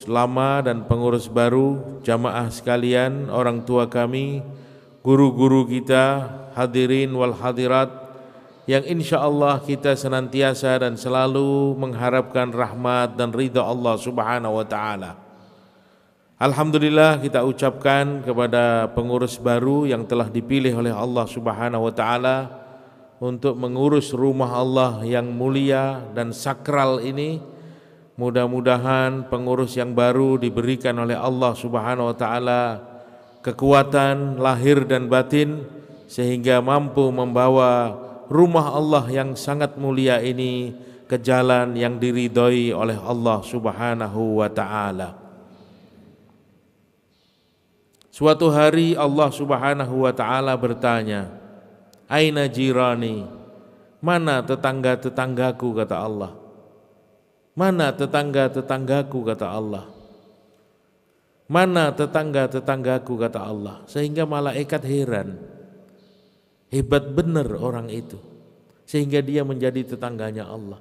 lama dan pengurus baru, jamaah sekalian, orang tua kami, guru-guru kita, hadirin wal hadirat, yang insya Allah kita senantiasa dan selalu mengharapkan rahmat dan ridha Allah Subhanahu wa Ta'ala. Alhamdulillah kita ucapkan kepada pengurus baru yang telah dipilih oleh Allah Subhanahu wa Ta'ala untuk mengurus rumah Allah yang mulia dan sakral ini. Mudah-mudahan pengurus yang baru diberikan oleh Allah Subhanahu wa Ta'ala kekuatan lahir dan batin sehingga mampu membawa rumah Allah yang sangat mulia ini ke jalan yang diridhoi oleh Allah Subhanahu wa Ta'ala. Suatu hari Allah Subhanahu wa Ta'ala bertanya, "Aina jirani?" Mana tetangga-tetanggaku, kata Allah. Mana tetangga-tetanggaku, kata Allah. Mana tetangga-tetanggaku, kata Allah. Sehingga malaikat heran. Hebat benar orang itu. Sehingga dia menjadi tetangganya Allah.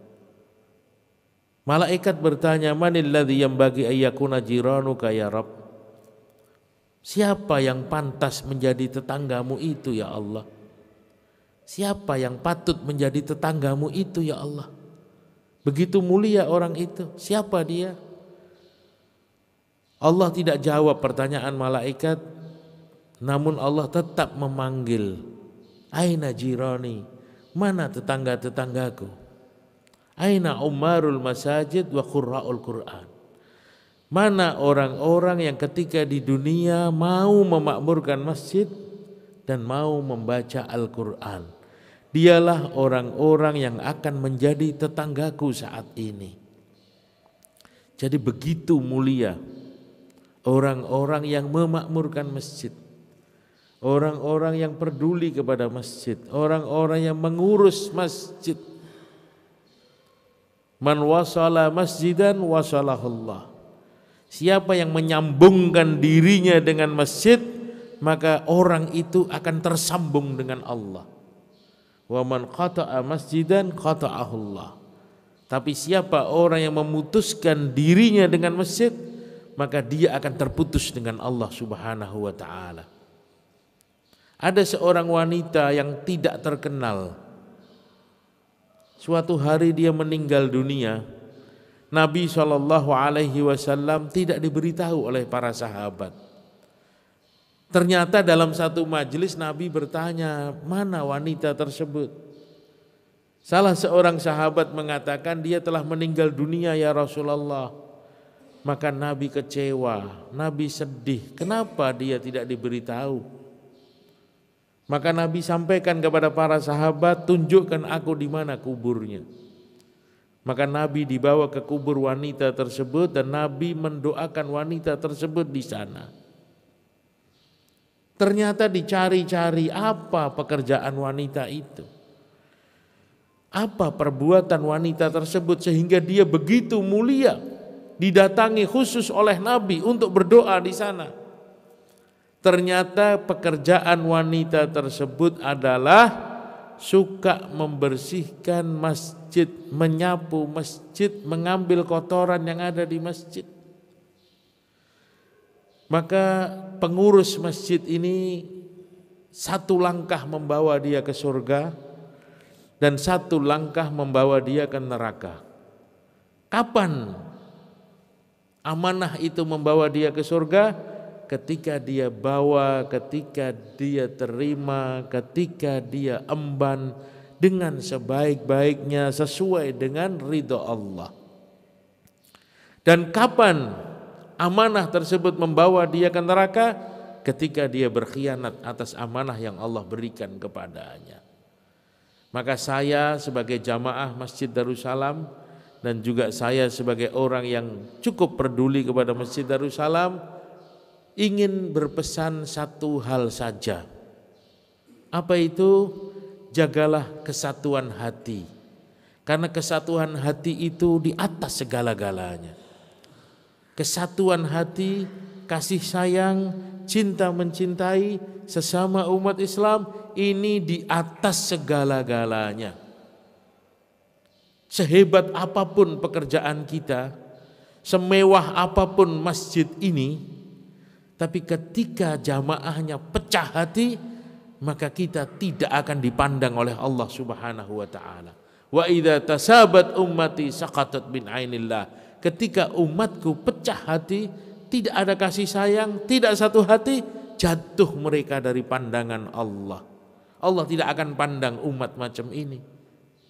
Malaikat bertanya, "Manil ladzi yanbaghi ayyakuna jiranuka ya Rabb?" Siapa yang pantas menjadi tetanggamu itu ya Allah? Siapa yang patut menjadi tetanggamu itu ya Allah? Begitu mulia orang itu, siapa dia? Allah tidak jawab pertanyaan malaikat, namun Allah tetap memanggil, "Aina jirani?" Mana tetangga-tetanggaku? "Aina umarul masajid wa qurra'ul Qur'an?" Mana orang-orang yang ketika di dunia mau memakmurkan masjid dan mau membaca Al-Quran? Dialah orang-orang yang akan menjadi tetanggaku saat ini. Jadi begitu mulia orang-orang yang memakmurkan masjid, orang-orang yang peduli kepada masjid, orang-orang yang mengurus masjid. Man wasala masjidan wasalahullah. Siapa yang menyambungkan dirinya dengan masjid, maka orang itu akan tersambung dengan Allah. Wa man qata'a masjidan qata'ahullah. Tapi siapa orang yang memutuskan dirinya dengan masjid, maka dia akan terputus dengan Allah Subhanahu wa Ta'ala. Ada seorang wanita yang tidak terkenal. Suatu hari dia meninggal dunia. Nabi SAW tidak diberitahu oleh para sahabat. Ternyata dalam satu majelis Nabi bertanya, "Mana wanita tersebut?" Salah seorang sahabat mengatakan, "Dia telah meninggal dunia ya Rasulullah." Maka Nabi kecewa, Nabi sedih. Kenapa dia tidak diberitahu? Maka Nabi sampaikan kepada para sahabat, "Tunjukkan aku di mana kuburnya." Maka Nabi dibawa ke kubur wanita tersebut dan Nabi mendoakan wanita tersebut di sana. Ternyata dicari-cari apa pekerjaan wanita itu. Apa perbuatan wanita tersebut sehingga dia begitu mulia, didatangi khusus oleh Nabi untuk berdoa di sana. Ternyata pekerjaan wanita tersebut adalah suka membersihkan masjid, menyapu masjid, mengambil kotoran yang ada di masjid. Maka pengurus masjid ini satu langkah membawa dia ke surga dan satu langkah membawa dia ke neraka. Kapan amanah itu membawa dia ke surga? Ketika dia bawa, ketika dia terima, ketika dia emban dengan sebaik-baiknya sesuai dengan ridha Allah. Dan kapan amanah tersebut membawa dia ke neraka? Ketika dia berkhianat atas amanah yang Allah berikan kepadanya. Maka saya sebagai jamaah Masjid Darussalam dan juga saya sebagai orang yang cukup peduli kepada Masjid Darussalam ingin berpesan satu hal saja. Apa itu? Jagalah kesatuan hati. Karena kesatuan hati itu di atas segala-galanya. Kesatuan hati, kasih sayang, cinta mencintai sesama umat Islam ini di atas segala-galanya. Sehebat apapun pekerjaan kita, semewah apapun masjid ini, tapi ketika jamaahnya pecah hati, maka kita tidak akan dipandang oleh Allah Subhanahu wa taala. Wa idza tasabat ummati saqatat min ainillah. Ketika umatku pecah hati, tidak ada kasih sayang, tidak satu hati, jatuh mereka dari pandangan Allah. Allah tidak akan pandang umat macam ini.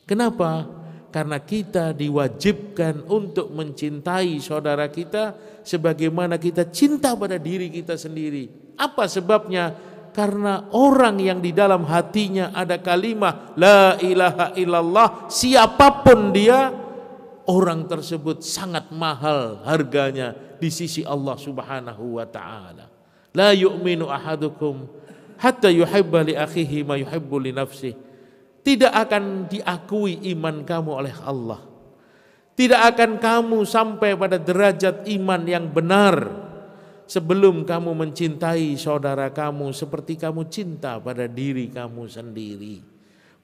Kenapa? Karena kita diwajibkan untuk mencintai saudara kita sebagaimana kita cinta pada diri kita sendiri. Apa sebabnya? Karena orang yang di dalam hatinya ada kalimat la ilaha illallah, siapapun dia, orang tersebut sangat mahal harganya di sisi Allah Subhanahu wa taala. La yu'minu ahadukum hatta yuhibba li akhihi ma yuhibbu li nafsihi. Tidak akan diakui iman kamu oleh Allah. Tidak akan kamu sampai pada derajat iman yang benar sebelum kamu mencintai saudara kamu seperti kamu cinta pada diri kamu sendiri.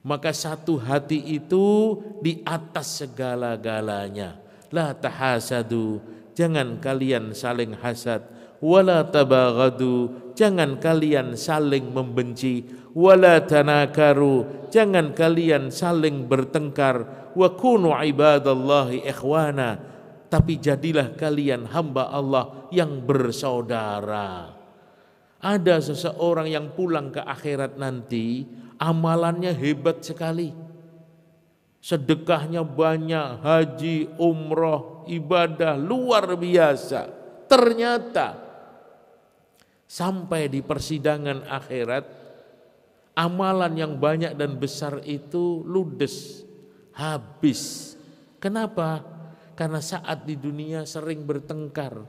Maka satu hati itu di atas segala-galanya. La tahasadu, jangan kalian saling hasad. Wala tabaghadu, jangan kalian saling membenci. Wala tanakaru, jangan kalian saling bertengkar. Wa kunu ibadallahi ikhwana, tapi jadilah kalian hamba Allah yang bersaudara. Ada seseorang yang pulang ke akhirat nanti, amalannya hebat sekali, sedekahnya banyak, haji, umroh, ibadah luar biasa. Ternyata sampai di persidangan akhirat, amalan yang banyak dan besar itu ludes, habis. Kenapa? Karena saat di dunia sering bertengkar,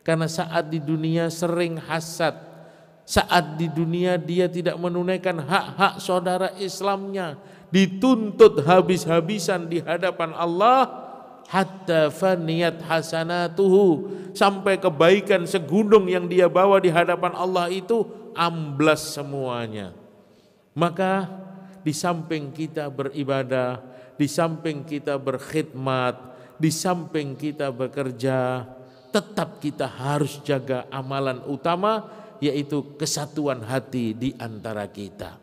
karena saat di dunia sering hasad, saat di dunia dia tidak menunaikan hak-hak saudara Islamnya, dituntut habis-habisan di hadapan Allah, hatta faniyat hasanatuhu, sampai kebaikan segunung yang dia bawa di hadapan Allah itu amblas semuanya. Maka di samping kita beribadah, di samping kita berkhidmat, di samping kita bekerja, tetap kita harus jaga amalan utama, yaitu kesatuan hati di antara kita.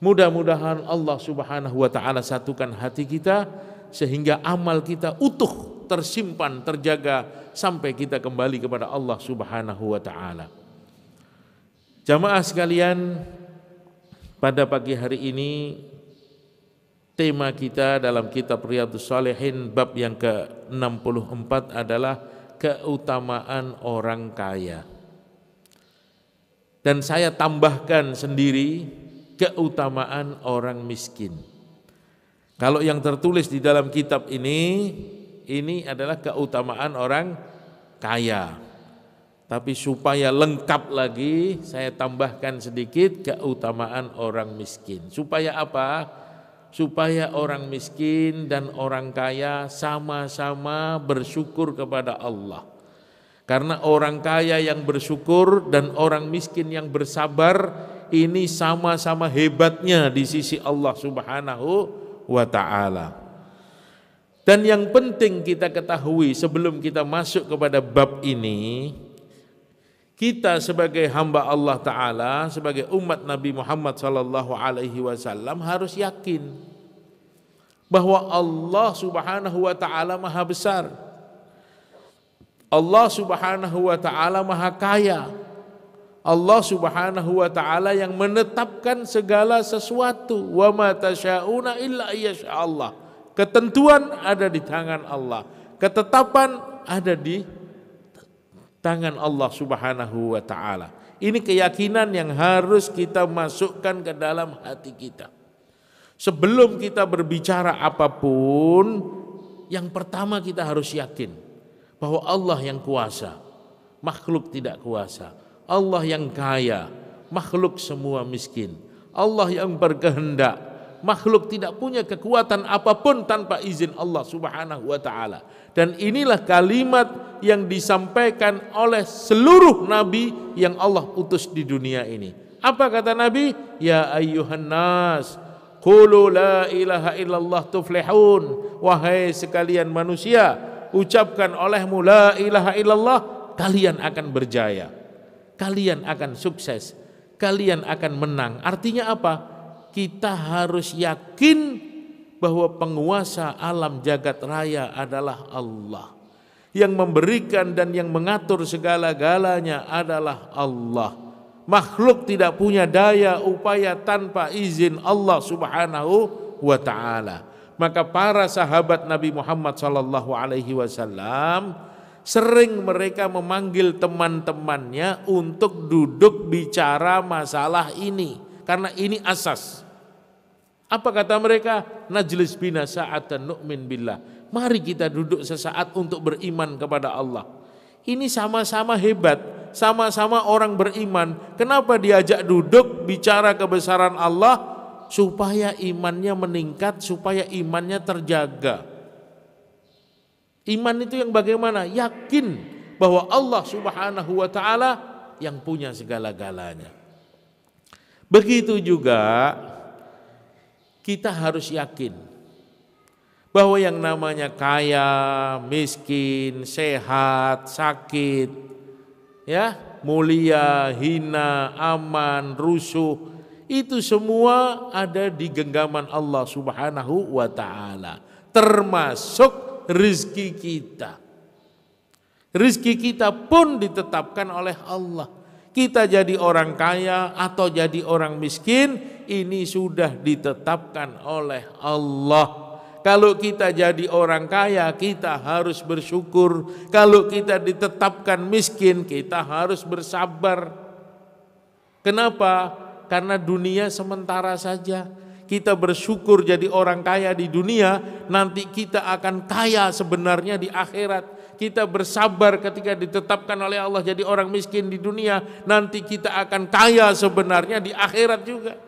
Mudah-mudahan Allah Subhanahu wa taala satukan hati kita sehingga amal kita utuh, tersimpan, terjaga sampai kita kembali kepada Allah Subhanahu wa taala. Jamaah sekalian, pada pagi hari ini tema kita dalam kitab Riyadhus Shalihin bab yang ke-64 adalah keutamaan orang kaya. Dan saya tambahkan sendiri keutamaan orang miskin. Kalau yang tertulis di dalam kitab ini adalah keutamaan orang kaya. Tapi supaya lengkap lagi, saya tambahkan sedikit keutamaan orang miskin. Supaya apa? Supaya orang miskin dan orang kaya sama-sama bersyukur kepada Allah. Karena orang kaya yang bersyukur dan orang miskin yang bersabar ini sama-sama hebatnya di sisi Allah Subhanahu wa ta'ala. Dan yang penting kita ketahui sebelum kita masuk kepada bab ini, kita sebagai hamba Allah Ta'ala, sebagai umat Nabi Muhammad sallallahu alaihi wasallam harus yakin bahwa Allah Subhanahu wa ta'ala maha besar, Allah Subhanahu wa ta'ala maha kaya, Allah Subhanahu wa ta'ala yang menetapkan segala sesuatu. Wa ma tasyauna illa yasha Allah. Ketentuan ada di tangan Allah, ketetapan ada di tangan Allah Subhanahu wa ta'ala. Ini keyakinan yang harus kita masukkan ke dalam hati kita. Sebelum kita berbicara apapun, yang pertama kita harus yakin bahwa Allah yang kuasa, makhluk tidak kuasa. Allah yang kaya, makhluk semua miskin. Allah yang berkehendak, makhluk tidak punya kekuatan apapun tanpa izin Allah Subhanahu wa ta'ala. Dan inilah kalimat yang disampaikan oleh seluruh nabi yang Allah utus di dunia ini. Apa kata Nabi? Ya ayyuhan nas, qulu la ilaha illallah tuflihun. Wahai sekalian manusia, ucapkan olehmu la ilaha illallah, kalian akan berjaya, kalian akan sukses, kalian akan menang. Artinya apa? Kita harus yakin bahwa penguasa alam jagat raya adalah Allah. Yang memberikan dan yang mengatur segala-galanya adalah Allah. Makhluk tidak punya daya upaya tanpa izin Allah Subhanahu wa ta'ala. Maka para sahabat Nabi Muhammad sallallahu alaihi wasallam sering mereka memanggil teman-temannya untuk duduk bicara masalah ini, karena ini asas. Apa kata mereka? Najlis bina sa'atan nu'min billah. Mari kita duduk sesaat untuk beriman kepada Allah. Ini sama-sama hebat, sama-sama orang beriman. Kenapa diajak duduk bicara kebesaran Allah? Supaya imannya meningkat, supaya imannya terjaga. Iman itu yang bagaimana? Yakin bahwa Allah Subhanahu wa ta'ala yang punya segala-galanya. Begitu juga kita harus yakin bahwa yang namanya kaya, miskin, sehat, sakit, ya, mulia, hina, aman, rusuh, itu semua ada di genggaman Allah Subhanahu wa ta'ala, termasuk rizki kita. Rizki kita pun ditetapkan oleh Allah. Kita jadi orang kaya atau jadi orang miskin, ini sudah ditetapkan oleh Allah. Kalau kita jadi orang kaya, kita harus bersyukur. Kalau kita ditetapkan miskin, kita harus bersabar. Kenapa? Karena dunia sementara saja. Kita bersyukur jadi orang kaya di dunia, nanti kita akan kaya sebenarnya di akhirat. Kita bersabar ketika ditetapkan oleh Allah jadi orang miskin di dunia, nanti kita akan kaya sebenarnya di akhirat juga.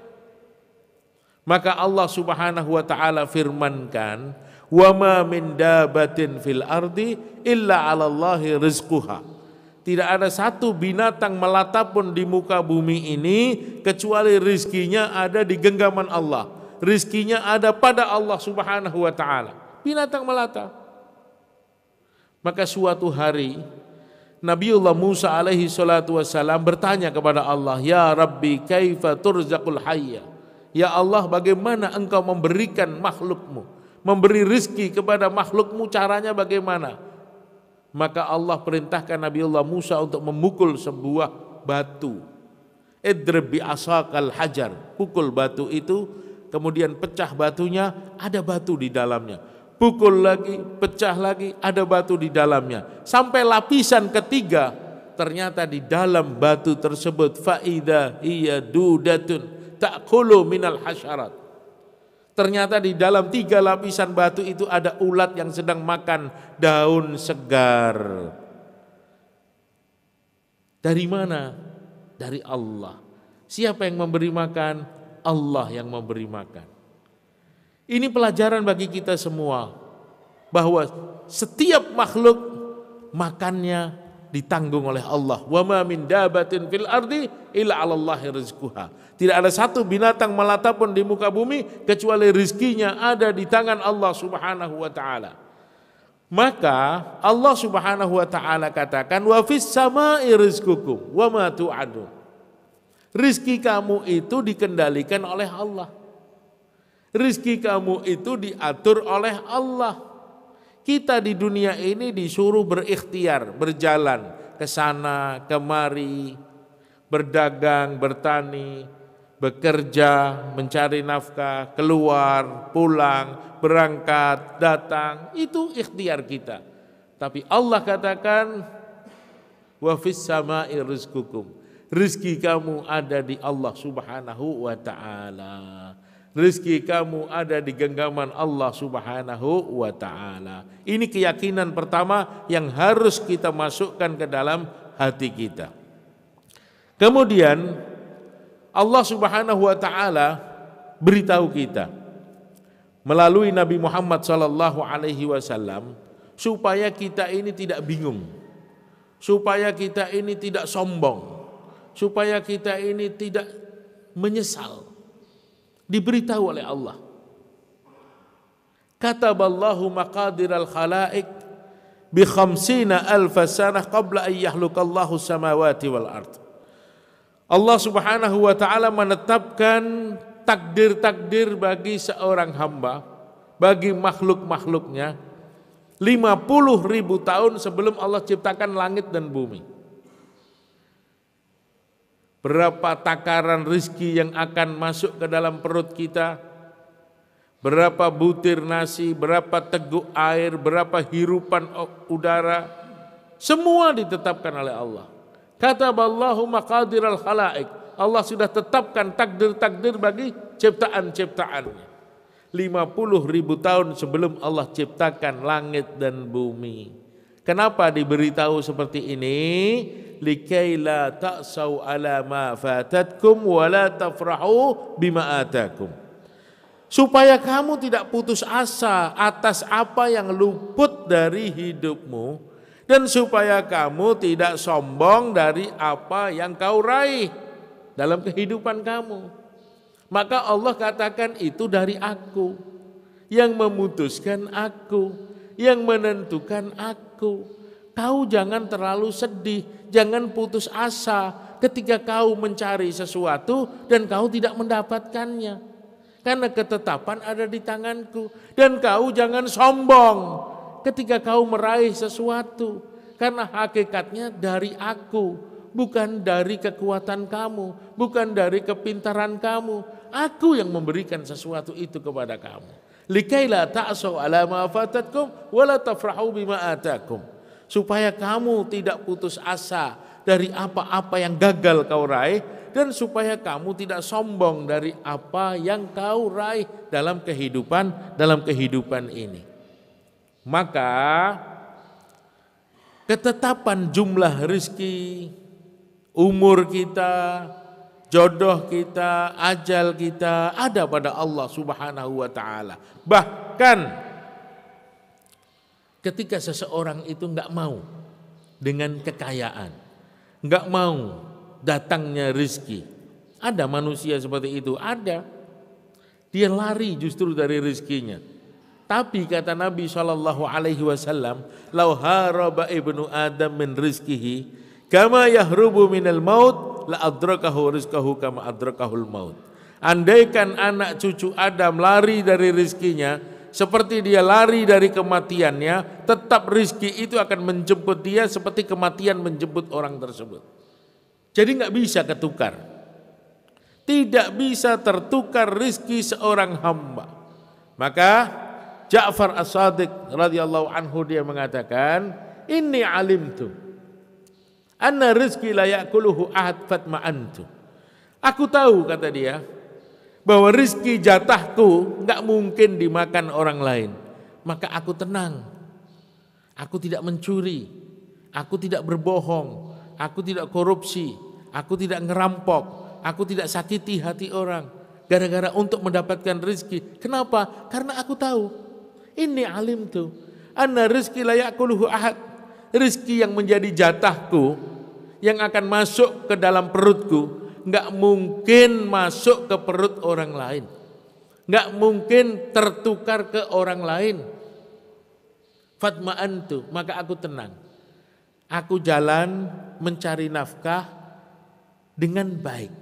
Maka Allah Subhanahu wa ta'ala firmankan, wa ma min dabatin fil ardi illa 'alallahi rizquha. Tidak ada satu binatang melata pun di muka bumi ini kecuali rizkinya ada di genggaman Allah. Rizkinya ada pada Allah Subhanahu wa ta'ala. Binatang melata. Maka suatu hari Nabiullah Musa alaihi salatu wassalam bertanya kepada Allah, ya Rabbi kaifa turzaqul hayya? Ya Allah, bagaimana engkau memberikan makhlukmu, memberi rizki kepada makhlukmu, caranya bagaimana? Maka Allah perintahkan Nabiullah Musa untuk memukul sebuah batu. Idrib bi asaqal hajar, pukul batu itu, kemudian pecah batunya, ada batu di dalamnya. Pukul lagi, pecah lagi, ada batu di dalamnya. Sampai lapisan ketiga, ternyata di dalam batu tersebut faida hiya dudatun ta'kulu minal hasyarat. Ternyata di dalam 3 lapisan batu itu ada ulat yang sedang makan daun segar. Dari mana? Dari Allah. Siapa yang memberi makan? Allah yang memberi makan. Ini pelajaran bagi kita semua, bahwa setiap makhluk makannya ditanggung oleh Allah. Wa ma min dabatin fil ardi illa 'alallahi rizquha. Tidak ada satu binatang melata pun di muka bumi kecuali rizkinya ada di tangan Allah Subhanahu wa ta'ala. Maka Allah Subhanahu wa ta'ala katakan, wa fis samai rizqukum wa ma tu'adun. Rizki kamu itu dikendalikan oleh Allah. Rizki kamu itu diatur oleh Allah. Kita di dunia ini disuruh berikhtiar, berjalan ke sana kemari, berdagang, bertani, bekerja, mencari nafkah, keluar, pulang, berangkat, datang, itu ikhtiar kita. Tapi Allah katakan, wa fis samai rizqukum. Rizki kamu ada di Allah Subhanahu wa ta'ala. Rizki kamu ada di genggaman Allah Subhanahu wa ta'ala. Ini keyakinan pertama yang harus kita masukkan ke dalam hati kita. Kemudian Allah Subhanahu wa ta'ala beritahu kita melalui Nabi Muhammad sallallahu alaihi wasallam supaya kita ini tidak bingung, supaya kita ini tidak sombong, supaya kita ini tidak menyesal. Diberitahu oleh Allah. Kataballahu maqadiral khalaik bi khamsina alfa sanah qabla an yakhluqallahu samawati wal ard. Allah Subhanahu wa taala menetapkan takdir-takdir bagi seorang hamba, bagi makhluk-makhluknya 50.000 tahun sebelum Allah ciptakan langit dan bumi. Berapa takaran rizki yang akan masuk ke dalam perut kita, berapa butir nasi, berapa teguk air, berapa hirupan udara, semua ditetapkan oleh Allah. Kataballahu maqadiral khalaik. Allah sudah tetapkan takdir-takdir bagi ciptaan-ciptaannya. 50.000 tahun sebelum Allah ciptakan langit dan bumi. Kenapa diberitahu seperti ini? Likai la ta'sau ala ma fatatkum wa la tafrahu bima atakum. Supaya kamu tidak putus asa atas apa yang luput dari hidupmu, dan supaya kamu tidak sombong dari apa yang kau raih dalam kehidupan kamu. Maka Allah katakan itu dari aku, yang memutuskan aku, yang menentukan aku. Kau jangan terlalu sedih, jangan putus asa ketika kau mencari sesuatu dan kau tidak mendapatkannya. Karena ketetapan ada di tanganku. Dan kau jangan sombong ketika kau meraih sesuatu. Karena hakikatnya dari aku, bukan dari kekuatan kamu, bukan dari kepintaran kamu. Aku yang memberikan sesuatu itu kepada kamu. Likaila ta'asau ala ma fatatkum wa la tafrahu bima atakum. Supaya kamu tidak putus asa dari apa-apa yang gagal kau raih, dan supaya kamu tidak sombong dari apa yang kau raih dalam kehidupan ini. Maka ketetapan jumlah rezeki, umur kita, jodoh kita, ajal kita ada pada Allah Subhanahu wa taala. Bahkan ketika seseorang itu enggak mau dengan kekayaan, enggak mau datangnya rezeki. Ada manusia seperti itu, ada. Dia lari justru dari rezekinya. Tapi kata Nabi SAW, "Lau haraba ibnu Adam min rizkihi, kama yahrubu minal maut, la adrakahu rizkahu kama adrakahul maut." Andaikan anak cucu Adam lari dari rezekinya, seperti dia lari dari kematiannya, tetap rizki itu akan menjemput dia seperti kematian menjemput orang tersebut. Jadi nggak bisa ketukar. Tidak bisa tertukar rizki seorang hamba. Maka Ja'far As-Sadiq radhiyallahu anhu dia mengatakan, "Inni alimtu anna rizki la ya'kuluhu ahad fatma'antu." Aku tahu, kata dia, bahwa rizki jatahku nggak mungkin dimakan orang lain. Maka aku tenang. Aku tidak mencuri, aku tidak berbohong, aku tidak korupsi, aku tidak ngerampok, aku tidak sakiti hati orang. Gara-gara untuk mendapatkan rizki. Kenapa? Karena aku tahu. Ini alim tuh. Anna rizki la ya'kuluhu ahad. Rizki yang menjadi jatahku, yang akan masuk ke dalam perutku, nggak mungkin masuk ke perut orang lain, nggak mungkin tertukar ke orang lain. Fatma'antu, maka aku tenang. Aku jalan mencari nafkah dengan baik,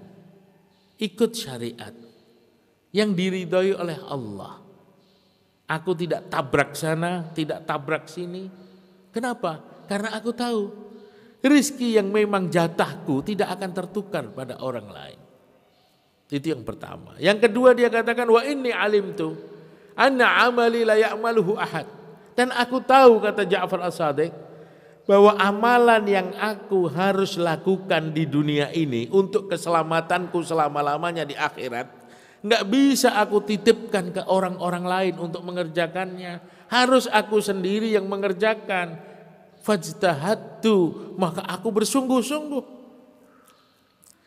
ikut syariat yang diridhoi oleh Allah. Aku tidak tabrak sana, tidak tabrak sini. Kenapa? Karena aku tahu rizki yang memang jatahku tidak akan tertukar pada orang lain. Itu yang pertama. Yang kedua dia katakan, wa inni alimtu anna amali la ya'maluhu ahad. Dan aku tahu, kata Ja'far As-Sadiq, bahwa amalan yang aku harus lakukan di dunia ini untuk keselamatanku selama-lamanya di akhirat, nggak bisa aku titipkan ke orang-orang lain untuk mengerjakannya. Harus aku sendiri yang mengerjakan. Fajtahadtu, maka aku bersungguh-sungguh.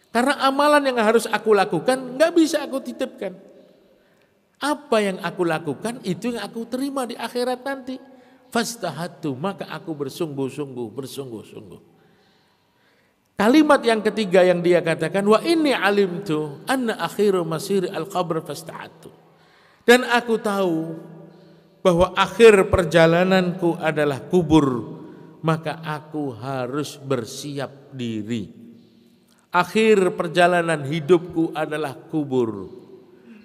Karena amalan yang harus aku lakukan nggak bisa aku titipkan. Apa yang aku lakukan itu yang aku terima di akhirat nanti. Fajtahadtu, maka aku bersungguh-sungguh. Kalimat yang ketiga yang dia katakan, wa inni alimtu anna akhiru masiri al-qabr fastahadtu. Dan aku tahu bahwa akhir perjalananku adalah kubur, maka aku harus bersiap diri. Akhir perjalanan hidupku adalah kubur,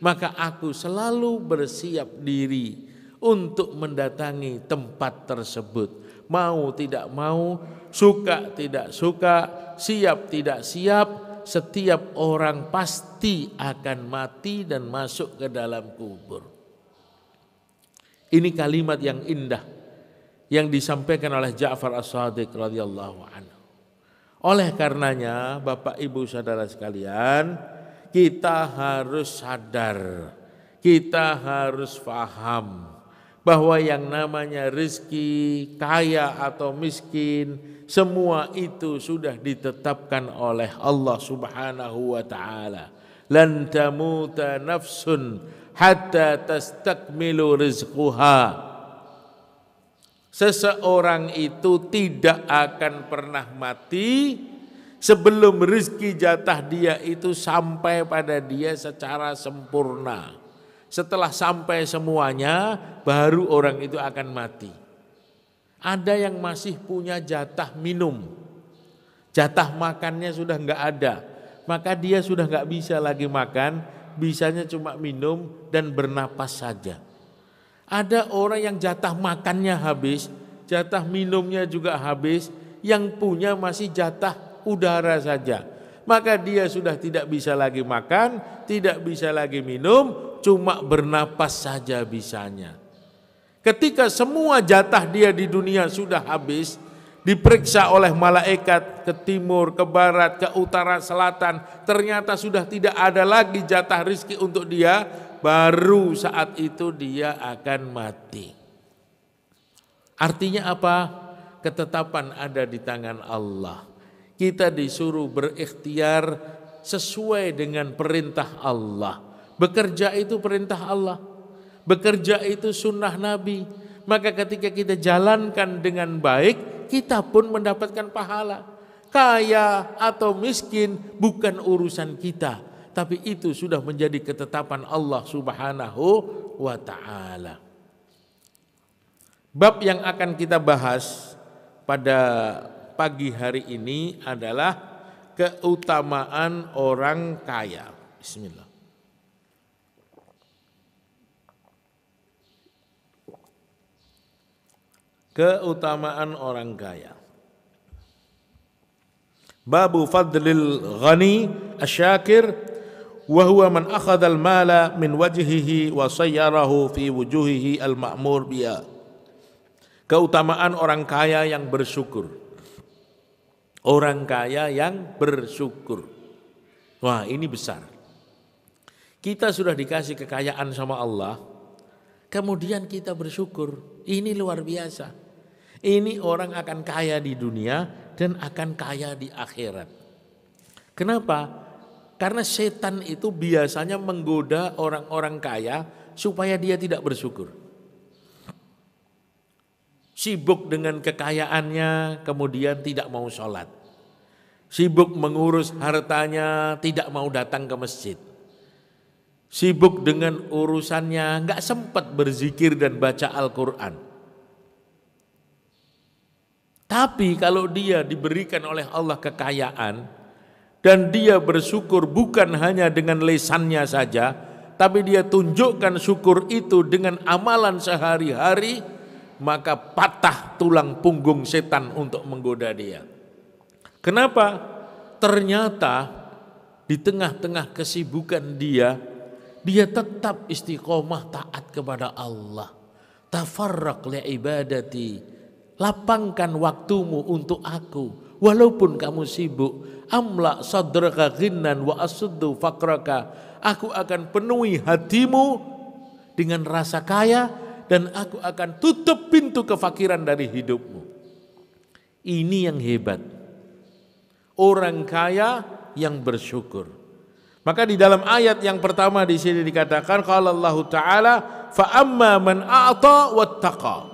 maka aku selalu bersiap diri untuk mendatangi tempat tersebut. Mau tidak mau, suka tidak suka, siap tidak siap, setiap orang pasti akan mati dan masuk ke dalam kubur. Ini kalimat yang indah yang disampaikan oleh Ja'far As-Shadiq radhiyallahu anhu. Oleh karenanya, Bapak Ibu Saudara sekalian, kita harus sadar, kita harus paham bahwa yang namanya rezeki, kaya atau miskin, semua itu sudah ditetapkan oleh Allah Subhanahu wa taala. Lan tamuta nafsun hatta tastakmilu rizquha. Seseorang itu tidak akan pernah mati sebelum rezeki jatah dia itu sampai pada dia secara sempurna. Setelah sampai semuanya, baru orang itu akan mati. Ada yang masih punya jatah minum, jatah makannya sudah enggak ada, maka dia sudah enggak bisa lagi makan, bisanya cuma minum dan bernapas saja. Ada orang yang jatah makannya habis, jatah minumnya juga habis, yang punya masih jatah udara saja. Maka dia sudah tidak bisa lagi makan, tidak bisa lagi minum, cuma bernapas saja bisanya. Ketika semua jatah dia di dunia sudah habis, diperiksa oleh malaikat ke timur, ke barat, ke utara, selatan, ternyata sudah tidak ada lagi jatah rizki untuk dia, baru saat itu dia akan mati. Artinya apa? Ketetapan ada di tangan Allah. Kita disuruh berikhtiar sesuai dengan perintah Allah. Bekerja itu perintah Allah. Bekerja itu sunnah Nabi. Maka ketika kita jalankan dengan baik, kita pun mendapatkan pahala. Kaya atau miskin bukan urusan kita, tapi itu sudah menjadi ketetapan Allah Subhanahu wa taala. Bab yang akan kita bahas pada pagi hari ini adalah keutamaan orang kaya. Bismillah. Keutamaan orang kaya. Babu fadlil ghani asyakir wa huwa man akhadha al-mala min wajhihi wa sayyarahu fi wujuhihi al-ma'mur biha. Keutamaan orang kaya yang bersyukur. Orang kaya yang bersyukur. Wah, ini besar. Kita sudah dikasih kekayaan sama Allah, kemudian kita bersyukur. Ini luar biasa. Ini orang akan kaya di dunia dan akan kaya di akhirat. Kenapa? Karena setan itu biasanya menggoda orang-orang kaya supaya dia tidak bersyukur. Sibuk dengan kekayaannya, kemudian tidak mau sholat. Sibuk mengurus hartanya, tidak mau datang ke masjid. Sibuk dengan urusannya, nggak sempat berzikir dan baca Al-Quran. Tapi kalau dia diberikan oleh Allah kekayaan dan dia bersyukur bukan hanya dengan lisannya saja, tapi dia tunjukkan syukur itu dengan amalan sehari-hari, maka patah tulang punggung setan untuk menggoda dia. Kenapa? Ternyata di tengah-tengah kesibukan dia tetap istiqomah taat kepada Allah. Tafarraq li ibadati. Lapangkan waktumu untuk aku walaupun kamu sibuk. Amla sadraka ghinnan wa asuddu faqraka. Aku akan penuhi hatimu dengan rasa kaya dan aku akan tutup pintu kefakiran dari hidupmu. Ini yang hebat. Orang kaya yang bersyukur. Maka di dalam ayat yang pertama di sini dikatakan qala Allah Ta'ala fa amma man a'ta wattaqa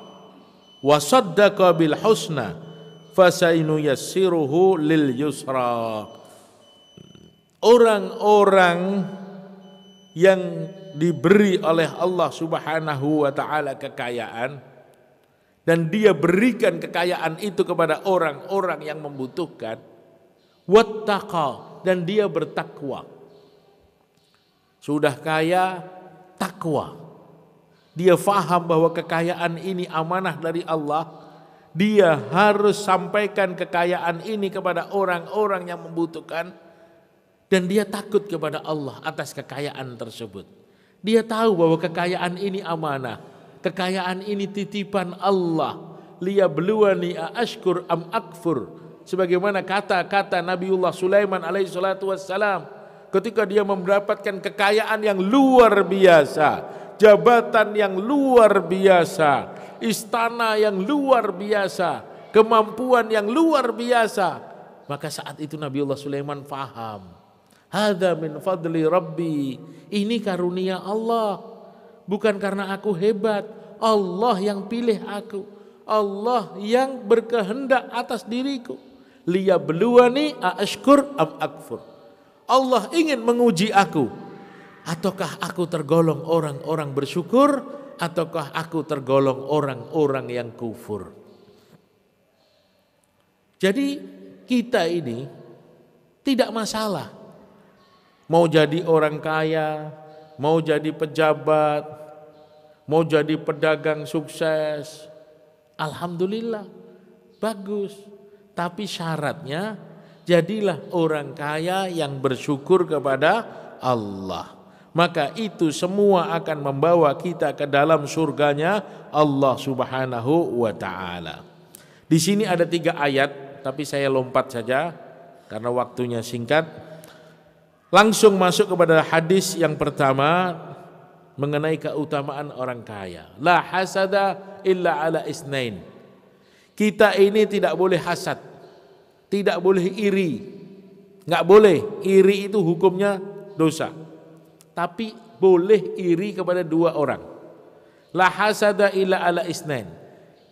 wa saddaqa bil husna fasanuyassiruhu lil yusra. Orang-orang yang diberi oleh Allah Subhanahu wa taala kekayaan dan dia berikan kekayaan itu kepada orang-orang yang membutuhkan, wattaqa, dan dia bertakwa. Sudah kaya, takwa. Dia faham bahwa kekayaan ini amanah dari Allah. Dia harus sampaikan kekayaan ini kepada orang-orang yang membutuhkan. Dan dia takut kepada Allah atas kekayaan tersebut. Dia tahu bahwa kekayaan ini amanah. Kekayaan ini titipan Allah. Liyabluwani aashkur am akfur. Sebagaimana kata-kata Nabiullah Sulaiman alaihi salatu wassalam. Ketika dia mendapatkan kekayaan yang luar biasa. Jabatan yang luar biasa. Istana yang luar biasa. Kemampuan yang luar biasa. Maka saat itu Nabiullah Sulaiman faham. Hadza min fadli Rabbi. Ini karunia Allah. Bukan karena aku hebat. Allah yang pilih aku. Allah yang berkehendak atas diriku. Liyabluwani aashkur am akfur. Allah ingin menguji aku. Ataukah aku tergolong orang-orang bersyukur, ataukah aku tergolong orang-orang yang kufur. Jadi kita ini tidak masalah. Mau jadi orang kaya, mau jadi pejabat, mau jadi pedagang sukses. Alhamdulillah, bagus. Tapi syaratnya jadilah orang kaya yang bersyukur kepada Allah. Maka itu semua akan membawa kita ke dalam surganya Allah Subhanahu wa ta'ala. Di sini ada 3 ayat, tapi saya lompat saja karena waktunya singkat. Langsung masuk kepada hadis yang pertama mengenai keutamaan orang kaya. La hasada illa ala isnain. Kita ini tidak boleh hasad, tidak boleh iri. Enggak boleh, iri itu hukumnya dosa. Tapi boleh iri kepada 2 orang. La hasada illa ala isnain.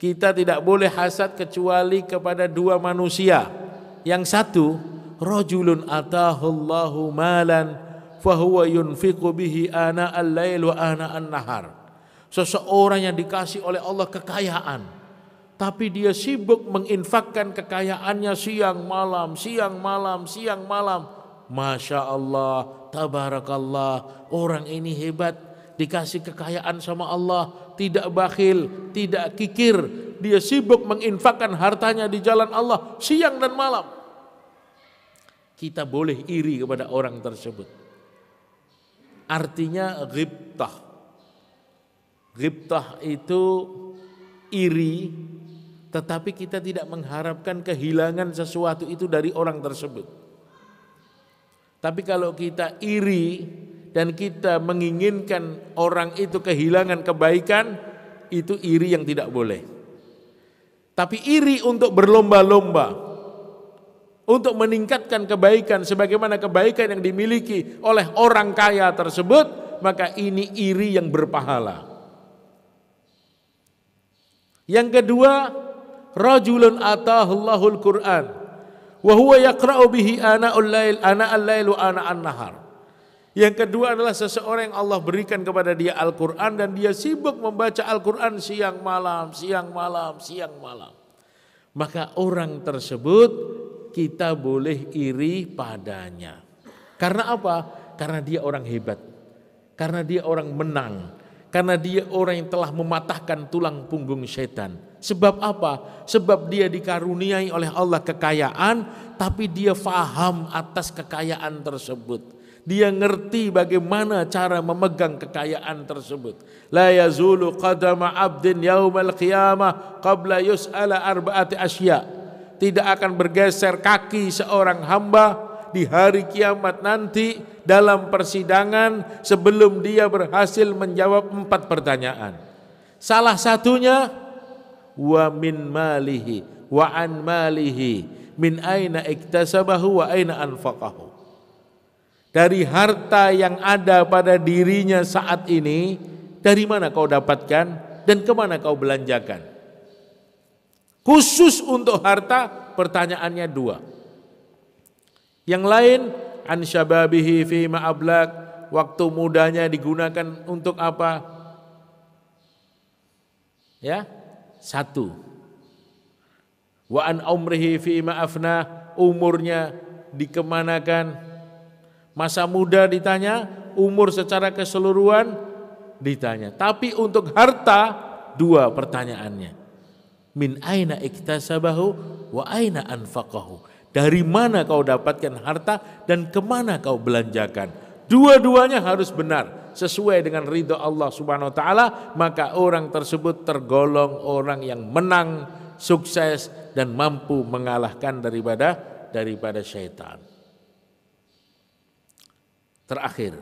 Kita tidak boleh hasad kecuali kepada 2 manusia. Yang satu, rajulun atahullahu malan fahuwa yunfiqu bihi ana al-lail wa ana an-nahar. Seseorang yang dikasih oleh Allah kekayaan, tapi dia sibuk menginfakkan kekayaannya siang malam, siang malam, siang malam. Masya Allah, tabarakallah, orang ini hebat, dikasih kekayaan sama Allah, tidak bakhil, tidak kikir. Dia sibuk menginfakkan hartanya di jalan Allah siang dan malam. Kita boleh iri kepada orang tersebut. Artinya ghibtah. Ghibtah itu iri, tetapi kita tidak mengharapkan kehilangan sesuatu itu dari orang tersebut. Tapi kalau kita iri dan kita menginginkan orang itu kehilangan kebaikan, itu iri yang tidak boleh. Tapi iri untuk berlomba-lomba, untuk meningkatkan kebaikan sebagaimana kebaikan yang dimiliki oleh orang kaya tersebut, maka ini iri yang berpahala. Yang kedua, rajulun atahullahul Qur'an wa huwa yaqra'u bihi ana al-lail wa ana an-nahar. Yang kedua adalah seseorang yang Allah berikan kepada dia Al-Qur'an dan dia sibuk membaca Al-Qur'an siang malam, siang malam, siang malam. Maka orang tersebut kita boleh iri padanya. Karena apa? Karena dia orang hebat. Karena dia orang menang. Karena dia orang yang telah mematahkan tulang punggung setan. Sebab apa? Sebab dia dikaruniai oleh Allah kekayaan, tapi dia faham atas kekayaan tersebut. Dia ngerti bagaimana cara memegang kekayaan tersebut. La yazulu qadama abdin yaumal qiyamah qabla yus'ala arba'ati asya. Tidak akan bergeser kaki seorang hamba di hari kiamat nanti dalam persidangan sebelum dia berhasil menjawab 4 pertanyaan. Salah satunya wa min malihi wa an malihi min aina iktasabahu wa aina anfaqahu. Dari harta yang ada pada dirinya saat ini, dari mana kau dapatkan dan kemana kau belanjakan. Khusus untuk harta pertanyaannya 2. Yang lain an syababihi fi ma ablaq waktu mudanya digunakan untuk apa? Ya, 1. Wa an umrihi fi ma afna, umurnya dikemanakan. Masa muda ditanya, umur secara keseluruhan ditanya. Tapi untuk harta 2 pertanyaannya. Min aina iktasabahu wa aina anfaqahu. Dari mana kau dapatkan harta dan kemana kau belanjakan. Dua-duanya harus benar sesuai dengan ridho Allah Subhanahu wa taala, maka orang tersebut tergolong orang yang menang, sukses dan mampu mengalahkan daripada syaitan. Terakhir,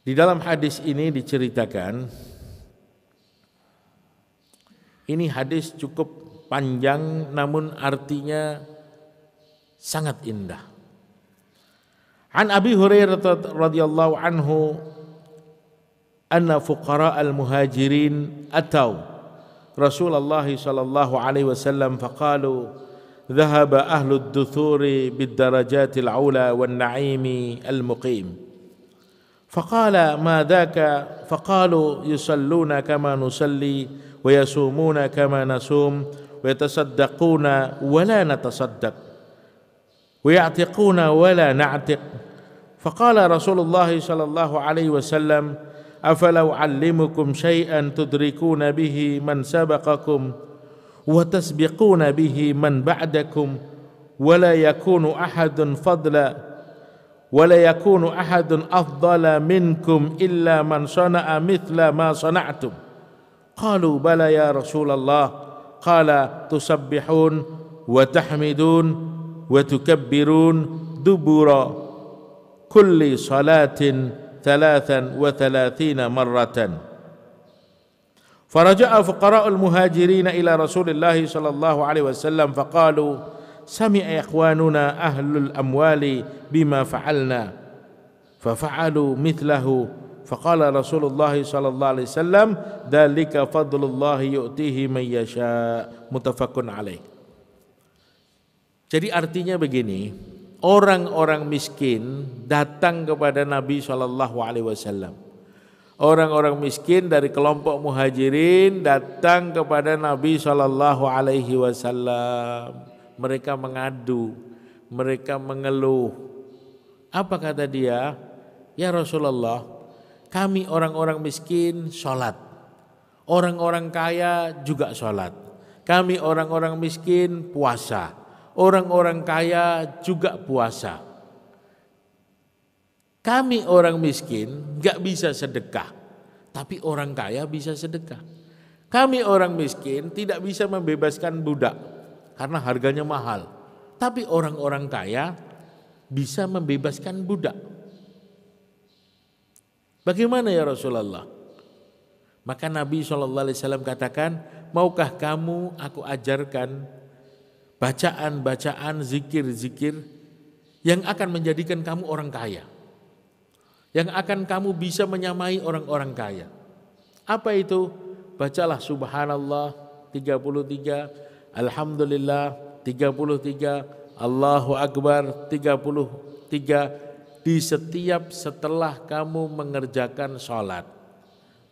di dalam hadis ini diceritakan, ini hadis cukup panjang namun artinya sangat indah. An Abi Hurairah radhiyallahu anhu anna fuqara al-muhajirin atau Rasulullah sallallahu alaihi wasallam faqalu dhahaba ahlu ad-duthuri bid-darajatil ula wan na'imi al-muqim. Faqala ma dhaka? Faqalu yusalluna kama nusalli wa yasumuna kama nasum wa yatasaddaquna wa la natasaddaq wa ya'tiquna wa la na'tiq. Faqala Rasulullah sallallahu alaihi wasallam afalau allimukum syai'an tudrikuna bihi man sabaqakum wa tasbiquna bihi man ba'dakum wa la yakunu ahadun fadla wa la yakunu ahadun afdala minkum illa man sana'a mithla ma sana'tum. Qalu bala ya Rasulullah. Qala tusabbihun wa tahmidun wa tukabbirun dubura kulli salatin 33 marratan. Faraja'a fuqara'ul muhajirin ila Rasulillah sallallahu alaihi wasallam faqalu sami'a ikhwanuna ahlul amwali bima fa'alna fafa'alu mithlahu. Faqala Rasulullah sallallahu alaihi wasallam dzalika fadlullah yu'tihi man yasha. Muttafaqun alaih. Jadi artinya begini, orang-orang miskin datang kepada Nabi SAW. Orang-orang miskin dari kelompok muhajirin datang kepada Nabi SAW. Mereka mengadu, mereka mengeluh. Apa kata dia? Ya Rasulullah, kami orang-orang miskin sholat. Orang-orang kaya juga sholat. Kami orang-orang miskin puasa. Orang-orang kaya juga puasa. Kami orang miskin gak bisa sedekah, tapi orang kaya bisa sedekah. Kami orang miskin tidak bisa membebaskan budak karena harganya mahal, tapi orang-orang kaya bisa membebaskan budak. Bagaimana ya Rasulullah? Maka Nabi SAW katakan, maukah kamu aku ajarkan bacaan-bacaan, zikir-zikir yang akan menjadikan kamu orang kaya, yang akan kamu bisa menyamai orang-orang kaya. Apa itu? Bacalah subhanallah 33, alhamdulillah 33, Allahu akbar 33 di setiap setelah kamu mengerjakan sholat.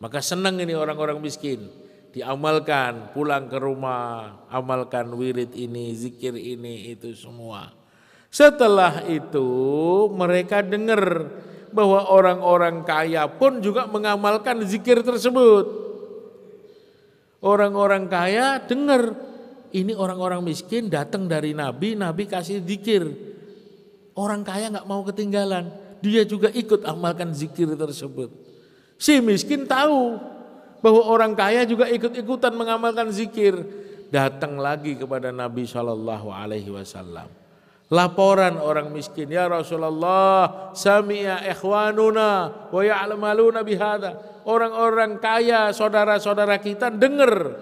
Maka senang ini orang-orang miskin. Diamalkan, pulang ke rumah, amalkan wirid ini, zikir ini, itu semua. Setelah itu mereka dengar bahwa orang-orang kaya pun juga mengamalkan zikir tersebut. Orang-orang kaya dengar, ini orang-orang miskin datang dari Nabi, Nabi kasih zikir. Orang kaya gak mau ketinggalan, dia juga ikut amalkan zikir tersebut. Si miskin tahu bahwa orang kaya juga ikut-ikutan mengamalkan zikir. Datang lagi kepada Nabi SAW. Laporan orang miskin, ya Rasulullah, sami'a ikhwanuna wa ya'lamaluna bihada. Orang-orang kaya, saudara-saudara kita dengar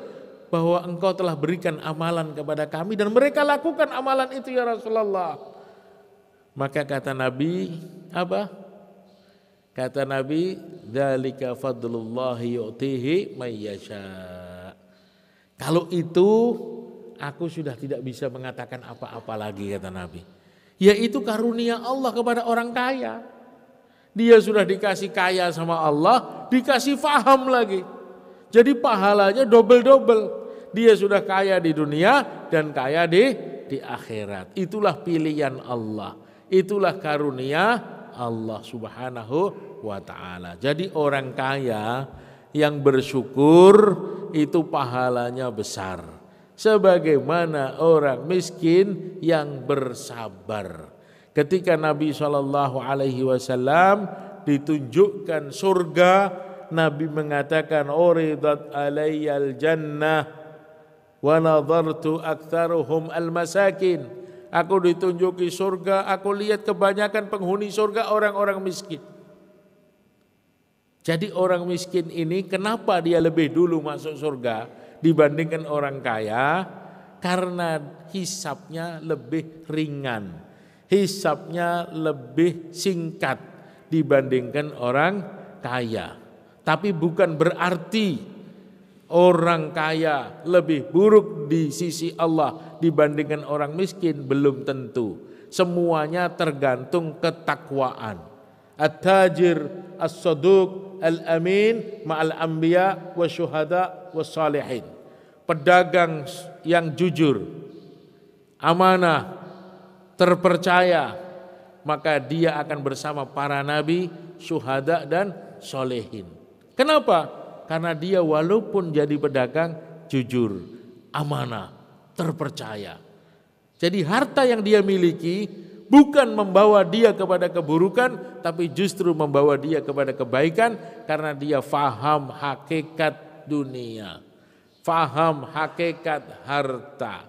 bahwa engkau telah berikan amalan kepada kami dan mereka lakukan amalan itu ya Rasulullah. Maka kata Nabi, apa? Kata Nabi, dzalika fadlullahi yu'tihi may yasha. Kalau itu aku sudah tidak bisa mengatakan apa-apa lagi, kata Nabi. Yaitu karunia Allah kepada orang kaya. Dia sudah dikasih kaya sama Allah, dikasih faham lagi. Jadi pahalanya double-double. Dia sudah kaya di dunia dan kaya di akhirat. Itulah pilihan Allah. Itulah karunia Allah Subhanahu wa ta'ala. Jadi orang kaya yang bersyukur itu pahalanya besar. Sebagaimana orang miskin yang bersabar. Ketika Nabi SAW ditunjukkan surga, Nabi mengatakan uridat alayyal jannah wa nadartu aktsaruhum al-masakin. Aku ditunjuki surga, aku lihat kebanyakan penghuni surga orang-orang miskin. Jadi orang miskin ini kenapa dia lebih dulu masuk surga dibandingkan orang kaya? Karena hisabnya lebih ringan, hisabnya lebih singkat dibandingkan orang kaya. Tapi bukan berarti orang kaya lebih buruk di sisi Allah dibandingkan orang miskin, belum tentu. Semuanya tergantung ketakwaan. At-tajir as-saduq al-amin ma'al anbiya wa syuhada wa salihin. Pedagang yang jujur, amanah, terpercaya, maka dia akan bersama para nabi, syuhada dan solehin. Kenapa? Karena dia walaupun jadi pedagang jujur, amanah, terpercaya. Jadi harta yang dia miliki bukan membawa dia kepada keburukan, tapi justru membawa dia kepada kebaikan karena dia faham hakikat dunia, faham hakikat harta.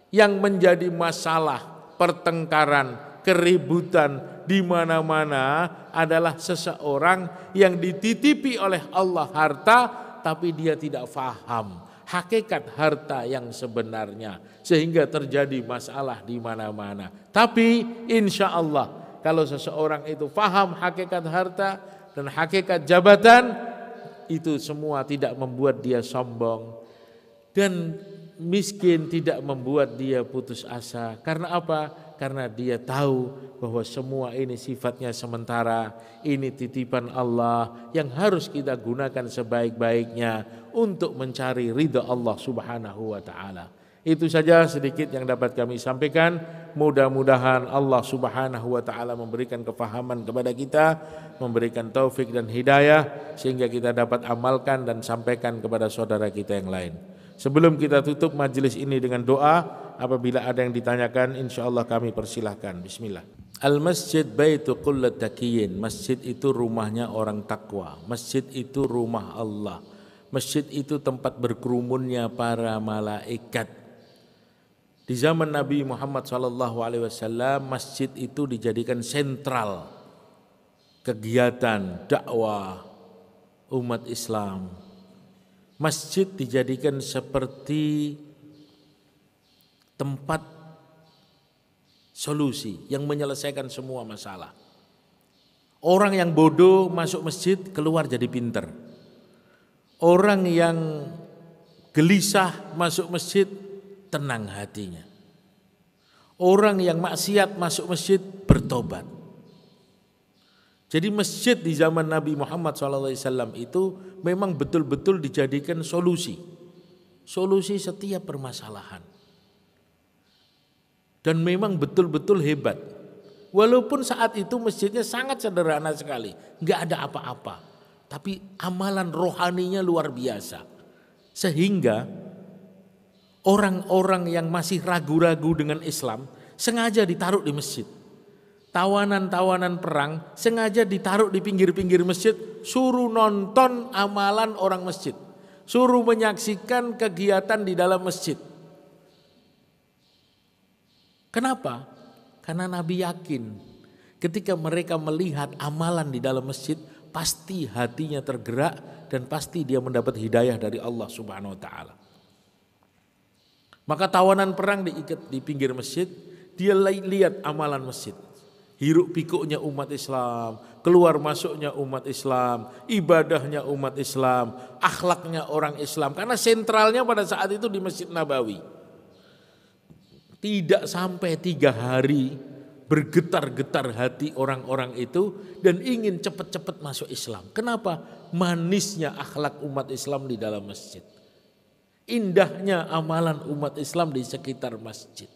Yang menjadi masalah, pertengkaran, keributan di mana-mana adalah seseorang yang dititipi oleh Allah harta tapi dia tidak faham hakikat harta yang sebenarnya sehingga terjadi masalah di mana-mana. Tapi insya Allah kalau seseorang itu faham hakikat harta dan hakikat jabatan, itu semua tidak membuat dia sombong dan miskin tidak membuat dia putus asa. Karena apa? Karena dia tahu bahwa semua ini sifatnya sementara, ini titipan Allah yang harus kita gunakan sebaik-baiknya untuk mencari ridha Allah Subhanahu wa ta'ala. Itu saja sedikit yang dapat kami sampaikan. Mudah-mudahan Allah Subhanahu wa ta'ala memberikan kefahaman kepada kita, memberikan taufik dan hidayah sehingga kita dapat amalkan dan sampaikan kepada saudara kita yang lain. Sebelum kita tutup majelis ini dengan doa, apabila ada yang ditanyakan insyaallah kami persilahkan. Bismillah. Al-masjid baitu kulli taqiyin. Masjid itu rumahnya orang takwa. Masjid itu rumah Allah. Masjid itu tempat berkerumunnya para malaikat. Di zaman Nabi Muhammad SAW, masjid itu dijadikan sentral kegiatan dakwah umat Islam. Masjid dijadikan seperti tempat solusi yang menyelesaikan semua masalah. Orang yang bodoh masuk masjid keluar jadi pinter. Orang yang gelisah masuk masjid tenang hatinya. Orang yang maksiat masuk masjid bertobat. Jadi masjid di zaman Nabi Muhammad SAW itu memang betul-betul dijadikan solusi setiap permasalahan. Dan memang betul-betul hebat. Walaupun saat itu masjidnya sangat sederhana sekali, nggak ada apa-apa. Tapi amalan rohaninya luar biasa. Sehingga orang-orang yang masih ragu-ragu dengan Islam sengaja ditaruh di masjid. Tawanan-tawanan perang sengaja ditaruh di pinggir-pinggir masjid, suruh nonton amalan orang masjid, suruh menyaksikan kegiatan di dalam masjid. Kenapa? Karena Nabi yakin ketika mereka melihat amalan di dalam masjid, pasti hatinya tergerak dan pasti dia mendapat hidayah dari Allah Subhanahu wa ta'ala. Maka tawanan perang diikat di pinggir masjid, dia lihat amalan masjid. Hiruk pikuknya umat Islam, keluar masuknya umat Islam, ibadahnya umat Islam, akhlaknya orang Islam. Karena sentralnya pada saat itu di Masjid Nabawi. Tidak sampai 3 hari bergetar-getar hati orang-orang itu dan ingin cepat-cepat masuk Islam. Kenapa? Manisnya akhlak umat Islam di dalam masjid. Indahnya amalan umat Islam di sekitar masjid.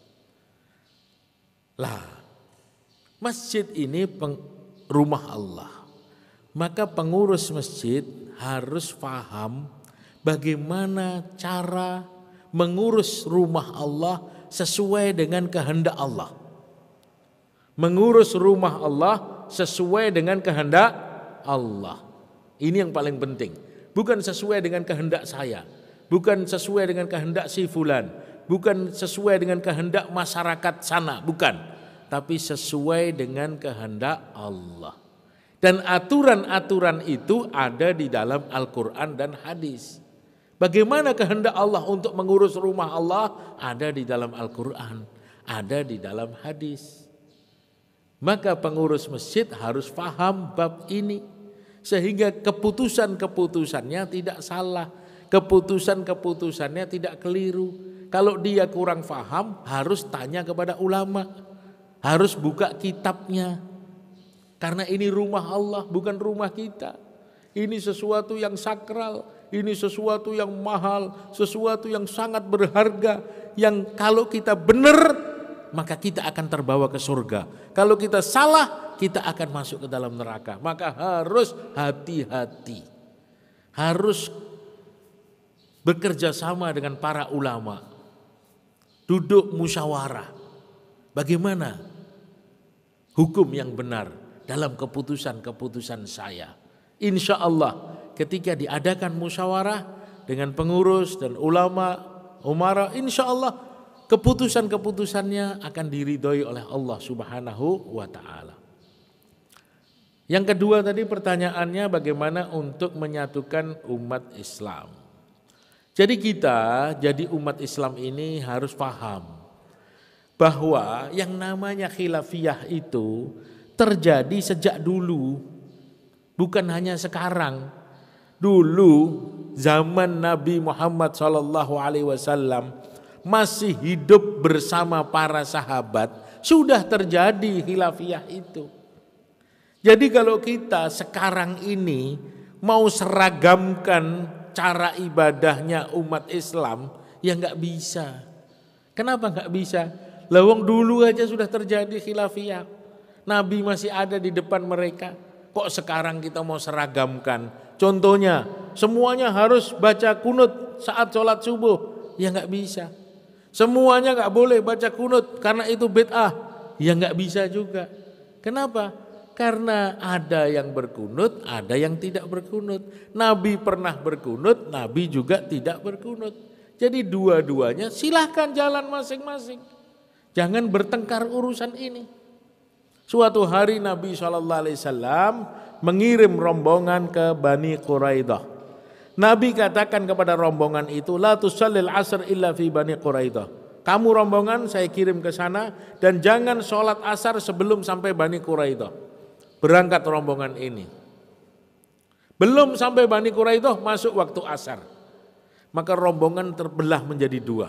Lah, masjid ini rumah Allah. Maka pengurus masjid harus paham bagaimana cara mengurus rumah Allah sesuai dengan kehendak Allah. Mengurus rumah Allah sesuai dengan kehendak Allah. Ini yang paling penting. Bukan sesuai dengan kehendak saya. Bukan sesuai dengan kehendak si fulan. Bukan sesuai dengan kehendak masyarakat sana. Bukan. Tapi sesuai dengan kehendak Allah. Dan aturan-aturan itu ada di dalam Al-Quran dan hadis. Bagaimana kehendak Allah untuk mengurus rumah Allah? Ada di dalam Al-Quran. Ada di dalam hadis. Maka pengurus masjid harus paham bab ini. Sehingga keputusan-keputusannya tidak salah. Keputusan-keputusannya tidak keliru. Kalau dia kurang paham harus tanya kepada ulama. Harus buka kitabnya. Karena ini rumah Allah bukan rumah kita. Ini sesuatu yang sakral. Ini sesuatu yang mahal. Sesuatu yang sangat berharga. Yang kalau kita benar maka kita akan terbawa ke surga. Kalau kita salah, kita akan masuk ke dalam neraka. Maka harus hati-hati. Harus bekerja sama dengan para ulama. Duduk musyawarah. Bagaimana hukum yang benar dalam keputusan-keputusan saya. Insya Allah ketika diadakan musyawarah dengan pengurus dan ulama, umara, insya Allah keputusan-keputusannya akan diridhoi oleh Allah Subhanahu wa ta'ala. Yang kedua tadi pertanyaannya bagaimana untuk menyatukan umat Islam. Jadi kita jadi umat Islam ini harus paham bahwa yang namanya khilafiyah itu terjadi sejak dulu. Bukan hanya sekarang. Dulu zaman Nabi Muhammad SAW masih hidup bersama para sahabat, sudah terjadi khilafiyah itu. Jadi kalau kita sekarang ini mau seragamkan cara ibadahnya umat Islam, ya nggak bisa. Kenapa nggak bisa? Lawang dulu aja sudah terjadi khilafiyah. Nabi masih ada di depan mereka. Kok sekarang kita mau seragamkan? Contohnya, semuanya harus baca kunut saat sholat subuh. Ya nggak bisa. Semuanya nggak boleh baca kunut karena itu bid'ah. Ya nggak bisa juga. Kenapa? Karena ada yang berkunut, ada yang tidak berkunut. Nabi pernah berkunut, Nabi juga tidak berkunut. Jadi dua-duanya silahkan jalan masing-masing. Jangan bertengkar urusan ini. Suatu hari Nabi SAW mengirim rombongan ke Bani Quraidah. Nabi katakan kepada rombongan itu, la tusallil asr illa fi Bani Quraidah. Kamu rombongan saya kirim ke sana dan jangan sholat asar sebelum sampai Bani Quraidah. Berangkat rombongan ini. Belum sampai Bani Quraidah masuk waktu asar. Maka rombongan terbelah menjadi dua.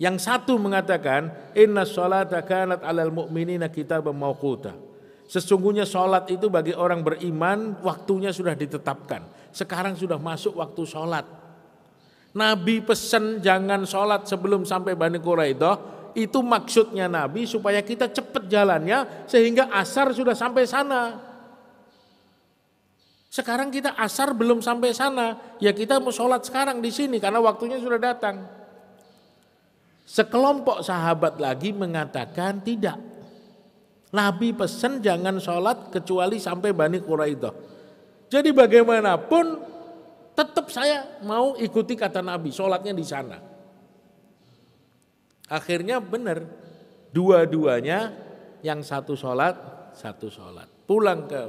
Yang satu mengatakan, inna sholata kanat alal mu'minina kitaban mawquta. Sesungguhnya sholat itu bagi orang beriman waktunya sudah ditetapkan. Sekarang sudah masuk waktu sholat. Nabi pesan jangan sholat sebelum sampai Bani Quraidah. Itu maksudnya Nabi supaya kita cepat jalannya sehingga asar sudah sampai sana. Sekarang kita asar belum sampai sana. Ya kita mau sholat sekarang di sini karena waktunya sudah datang. Sekelompok sahabat lagi mengatakan tidak. Nabi pesan jangan sholat kecuali sampai Bani Quraidah. Jadi bagaimanapun tetap saya mau ikuti kata Nabi, sholatnya di sana. Akhirnya benar, dua-duanya yang satu sholat. Pulang ke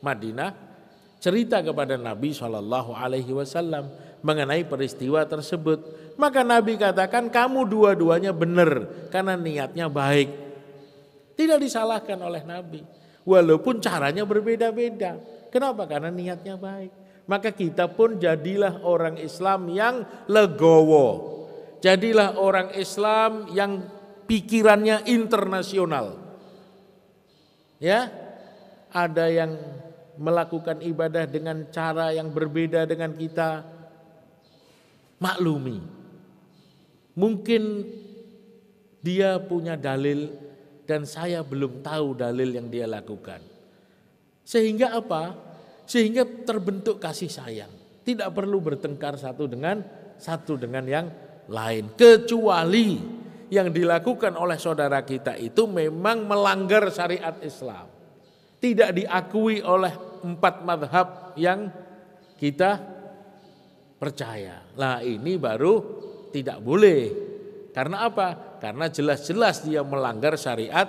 Madinah, cerita kepada Nabi SAW mengenai peristiwa tersebut. Maka Nabi katakan kamu dua-duanya benar karena niatnya baik. Tidak disalahkan oleh Nabi. Walaupun caranya berbeda-beda. Kenapa? Karena niatnya baik. Maka kita pun jadilah orang Islam yang legowo. Jadilah orang Islam yang pikirannya internasional. Ya, ada yang melakukan ibadah dengan cara yang berbeda dengan kita, maklumi. Mungkin dia punya dalil dan saya belum tahu dalil yang dia lakukan. Sehingga apa? Sehingga terbentuk kasih sayang. Tidak perlu bertengkar satu dengan yang lain. Kecuali yang dilakukan oleh saudara kita itu memang melanggar syariat Islam. Tidak diakui oleh 4 mazhab yang kita percaya. Nah, ini baru tidak boleh. Karena apa? Karena jelas-jelas dia melanggar syariat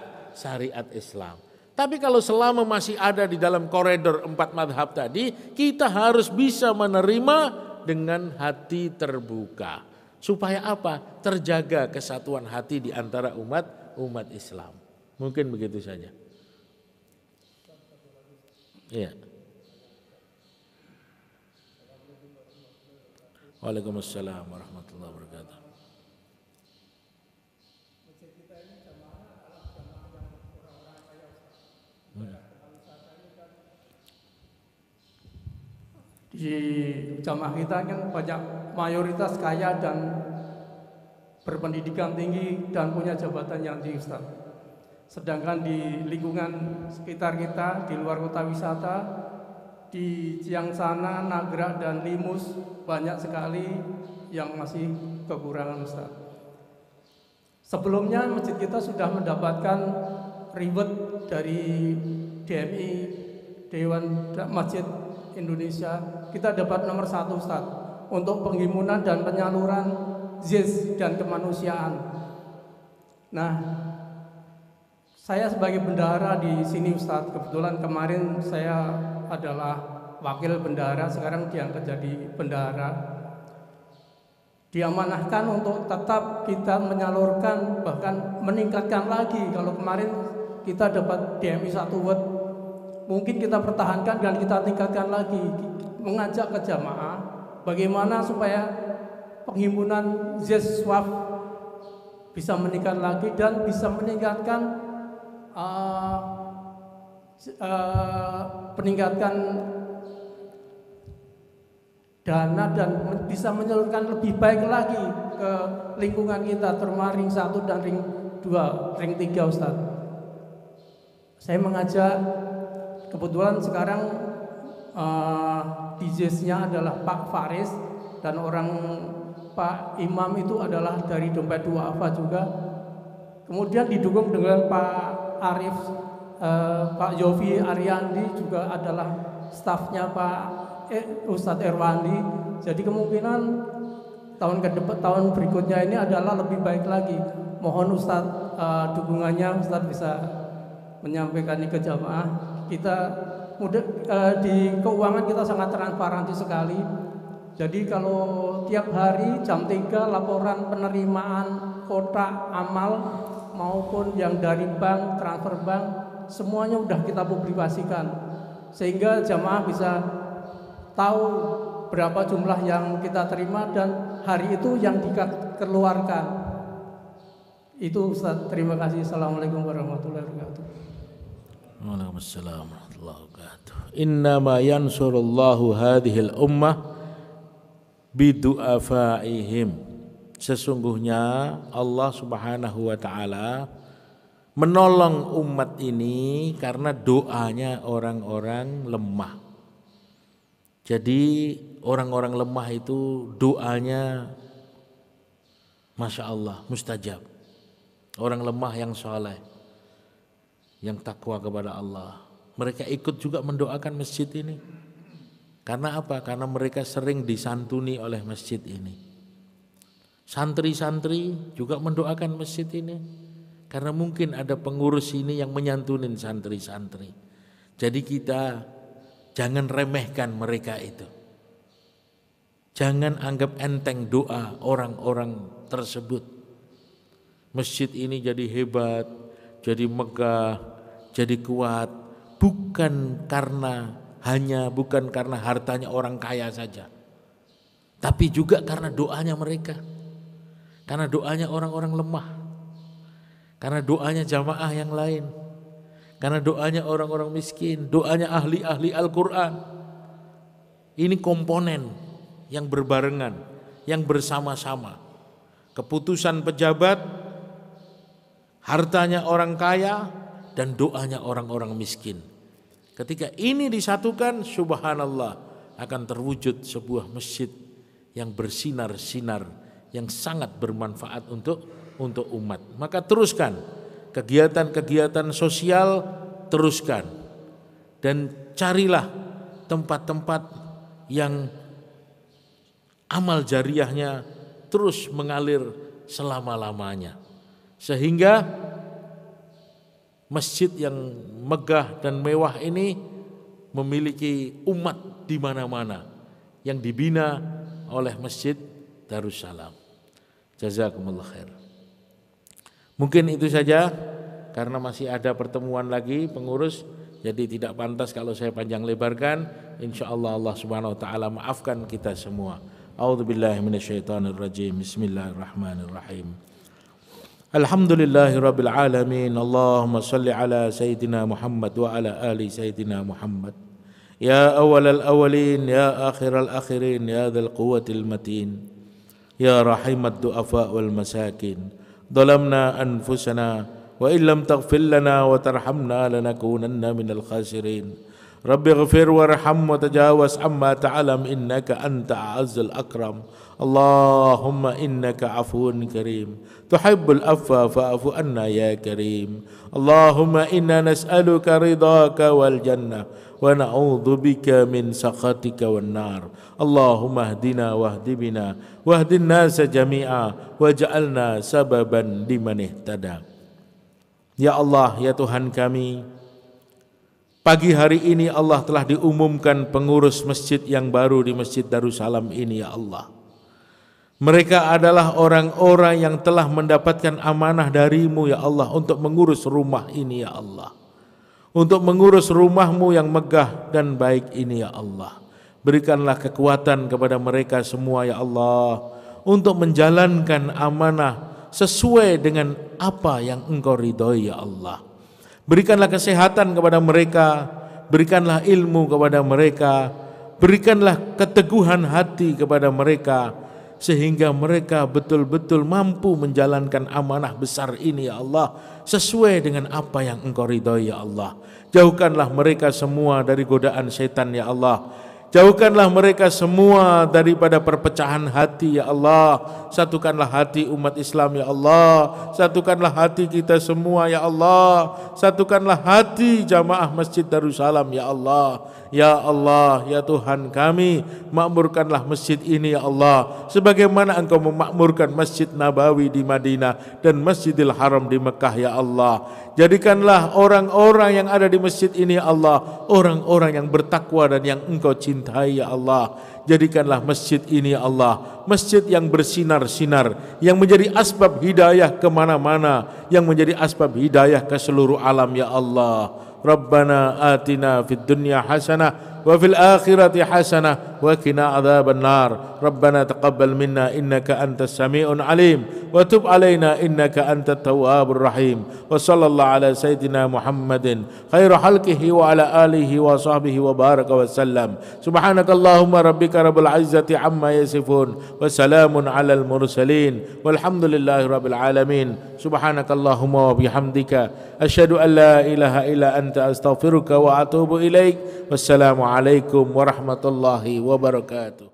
Islam. Tapi kalau selama masih ada di dalam koridor 4 mazhab tadi, kita harus bisa menerima dengan hati terbuka. Supaya apa? Terjaga kesatuan hati di antara umat Islam. Mungkin begitu saja. Iya. Waalaikumsalam warahmatullahi wabarakatuh. Di jamaah kita kan banyak mayoritas kaya dan berpendidikan tinggi dan punya jabatan yang tinggi, Ustaz. Sedangkan di lingkungan sekitar kita, di luar kota wisata, di Ciangsana, Nagrag dan Limus banyak sekali yang masih kekurangan, Ustaz. Sebelumnya masjid kita sudah mendapatkan reward dari DMI, Dewan Masjid Indonesia. Kita dapat nomor 1, Ustaz, untuk penghimunan dan penyaluran ZIS dan kemanusiaan. Nah, saya sebagai bendahara di sini, Ustaz, kebetulan kemarin saya adalah wakil bendahara, sekarang diangkat jadi bendahara. Diamanahkan untuk tetap kita menyalurkan, bahkan meningkatkan lagi. Kalau kemarin kita dapat DMI 1 word, mungkin kita pertahankan dan kita tingkatkan lagi. Mengajak ke jamaah bagaimana supaya penghimpunan ZIS SWAF bisa meningkat lagi dan bisa meningkatkan dana dan bisa menyalurkan lebih baik lagi ke lingkungan kita, terutama ring 1 dan ring 2, ring 3, Ustaz. Saya mengajak, kebetulan sekarang DJs-nya adalah Pak Faris dan orang Pak Imam itu adalah dari Dompet Duafa juga. Kemudian didukung dengan Pak Arif, Pak Yofi Ariandi juga adalah stafnya Pak Ustadz Erwandi. Jadi kemungkinan tahun berikutnya ini adalah lebih baik lagi. Mohon Ustadz dukungannya, Ustadz bisa menyampaikan ini ke jamaah. Kita di keuangan kita sangat transparansi sekali. Jadi kalau tiap hari jam 3 laporan penerimaan kotak amal maupun yang dari bank, transfer bank, semuanya udah kita publikasikan sehingga jamaah bisa tahu berapa jumlah yang kita terima dan hari itu yang dikeluarkan. Itu Ustaz, terima kasih. Assalamualaikum warahmatullahi wabarakatuh. Waalaikumsalam warahmatullahi wabarakatuh. Innama yansurullahu hadhil ummah bidu'afaihim. Sesungguhnya Allah Subhanahu wa taala menolong umat ini karena doanya orang-orang lemah. Jadi orang-orang lemah itu doanya Masya Allah mustajab. Orang lemah yang soleh, yang takwa kepada Allah, mereka ikut juga mendoakan masjid ini. Karena apa? Karena mereka sering disantuni oleh masjid ini. Santri-santri juga mendoakan masjid ini. Karena mungkin ada pengurus ini yang menyantunin santri-santri. Jadi kita jangan remehkan mereka itu. Jangan anggap enteng doa orang-orang tersebut. Masjid ini jadi hebat, jadi megah, jadi kuat. Bukan karena hartanya orang kaya saja. Tapi juga karena doanya mereka. Karena doanya orang-orang lemah. Karena doanya jamaah yang lain. Karena doanya orang-orang miskin, doanya ahli-ahli Al-Quran. Ini komponen yang berbarengan, yang bersama-sama. Keputusan pejabat, hartanya orang kaya, dan doanya orang-orang miskin. Ketika ini disatukan, subhanallah, akan terwujud sebuah masjid yang bersinar-sinar, yang sangat bermanfaat untuk umat. Maka teruskan kegiatan-kegiatan sosial, teruskan, dan carilah tempat-tempat yang amal jariahnya terus mengalir selama-lamanya, sehingga masjid yang megah dan mewah ini memiliki umat di mana-mana yang dibina oleh Masjid Darussalam. Jazakumullah khair. Mungkin itu saja, karena masih ada pertemuan lagi pengurus, jadi tidak pantas kalau saya panjang lebarkan. Insyaallah Allah Subhanahu wa taala maafkan kita semua. A'udzubillahi minasyaitonirrajim. Bismillahirrahmanirrahim. Alhamdulillahi rabbil alamin. Allahumma salli ala sayyidina Muhammad wa ala ali sayyidina Muhammad. Ya awwalal awwalin, ya akhiral akhirin, ya dzal quwwatil matin, ya rahimat du'afa wal masakin. Dhalamna anfusana wa illam taghfir lana wa tarhamna lanakunanna minal khasirin. Rabbi ighfir warham wa tajawaz amma ta'lam innaka anta a'azzul akram. Allahumma innaka afuwun karim tuhibbul afwa fa'fu anna ya karim. Allahumma inna nas'aluka ridhaka wal jannah wa na'udzu bika min sakhatika wan nar. Allahumma hdina wahdi bina wahdin nasa jami'a waj'alna sababan liman ihtada. Ya Allah, ya Tuhan kami, pagi hari ini Allah telah diumumkan pengurus masjid yang baru di Masjid Darussalam ini, ya Allah. Mereka adalah orang-orang yang telah mendapatkan amanah darimu, ya Allah, untuk mengurus rumah ini, ya Allah. Untuk mengurus rumahmu yang megah dan baik ini, ya Allah. Berikanlah kekuatan kepada mereka semua, ya Allah, untuk menjalankan amanah sesuai dengan apa yang Engkau ridhoi, ya Allah. Berikanlah kesehatan kepada mereka, berikanlah ilmu kepada mereka, berikanlah keteguhan hati kepada mereka, sehingga mereka betul-betul mampu menjalankan amanah besar ini, ya Allah, sesuai dengan apa yang Engkau ridhoi, ya Allah. Jauhkanlah mereka semua dari godaan setan, ya Allah. Jauhkanlah mereka semua daripada perpecahan hati, ya Allah. Satukanlah hati umat Islam, ya Allah. Satukanlah hati kita semua, ya Allah. Satukanlah hati jamaah Masjid Darussalam, ya Allah. Ya Allah, ya Tuhan kami, makmurkanlah masjid ini, ya Allah, sebagaimana Engkau memakmurkan Masjid Nabawi di Madinah dan Masjidil Haram di Mekah, ya Allah. Jadikanlah orang-orang yang ada di masjid ini, ya Allah, orang-orang yang bertakwa dan yang Engkau cintai, ya Allah. Jadikanlah masjid ini, ya Allah, masjid yang bersinar-sinar, yang menjadi asbab hidayah kemana-mana, yang menjadi asbab hidayah ke seluruh alam, ya Allah. Rabbana atina fid dunya hasanah wa fil akhirati hasanah wa qina adzaban nar. Rabbana taqabbal minna innaka antas samiun alim wa tub alaina innaka antat tawwabur rahim. Wa sallallahu ala sayyidina Muhammadin khairu khalqihi wa ala alihi wa sahbihi wa baraka wa sallam. Subhanakallahumma rabbika rabbil izzati amma yasifun wa salamun alal mursalin walhamdulillahi rabbil alamin. Subhanakallahumma wa bihamdika asyhadu an la ilaha illa anta astaghfiruka wa atubu ilaik. Wassalamu alaikum warahmatullahi wabarakatuh.